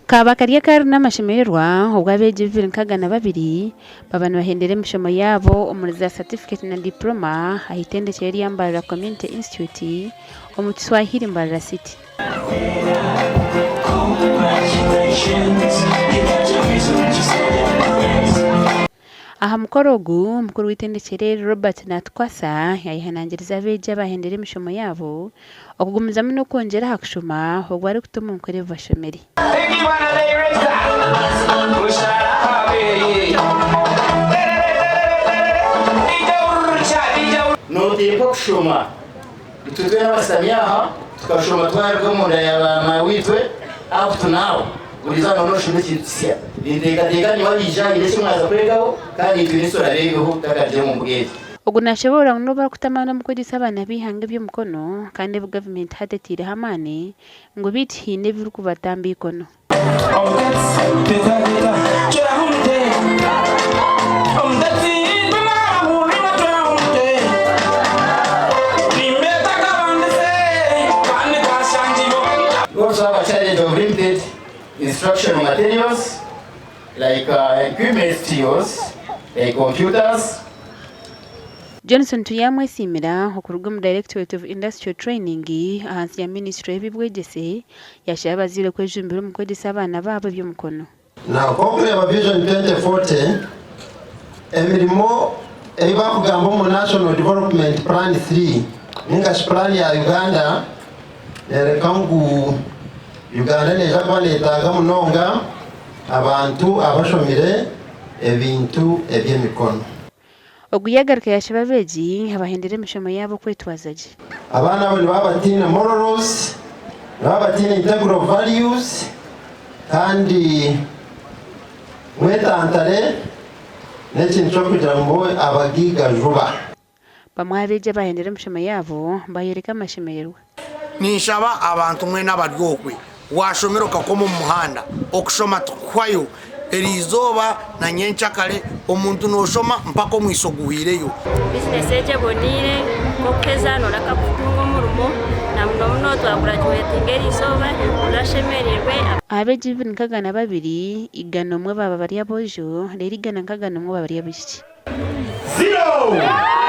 Kaba kariya kari n'amashemererwa ubwo Abeegi 2022 babana bahendera emishomo yaabo omuriza certificate na diploma ahitendekero ya Mbarara Community Institute omu Kiswahili Mbarara City. Aha mukoro ogu mukuru w'itendekero Robert Natkwasa yayihanangiriza Abeegi abahendera emishomo yaabo okugumizamu n'okwongera hakushoma obwo ari kutuma omukorevu bashomere. Notipo kushoma tutwe n'abasamiyaha tukashoma twariko mu nda y'abama witwe up to now uliza no shule kitsia ndeka ni wabija ile simwaza kwegaho kandi tunisora rego takajye mu bugezi ogunashobora no bakutamana mukodisa abana bihange by'umukono kandi government hatetire hamane ngo bitihine biri kubatambi ikono. Also have a challenge of limited instructional materials like equipment to use, like computers. Johnson Tuyamwe Simira okuruga mu Directorate of Industrial Training ahansi ya Ministry y'Ebibwegese yashabazire kwejumbira mukodisa abana babo by'umukono. Now Conclave Vision 2040 emirimo ebakugamba mu National Development Plan 3 ninga plan ya Uganda nerekangu Uganda nejabanetaga munonga abantu abashomire ebintu eby'emikono. Oguyagaruka yashaba Abeegi abahendera emishomo yaabo kwetwazaje. Abana abo babatina morals, babatina integral values kandi mwetantare n'ekintu cyo kugira ngo abagiga juba. Bamwe Abeegi abahendera emishomo yaabo bayereka amashemererwa. Ninshaba abantu mwe n'abaryokwe washomero kakoma mu muhanda okushoma tukwayo erizoba na nyenchakale omuntu noshoma mpako mwisoguhireyo business eje bonire kokeza no lakakutungo murumo na mnono twaguraduate ngeri soba urashemererwe. Abeegi 2022 igano mwe baba bari abojo rero igana nkagano mwe baba bari abishiki 0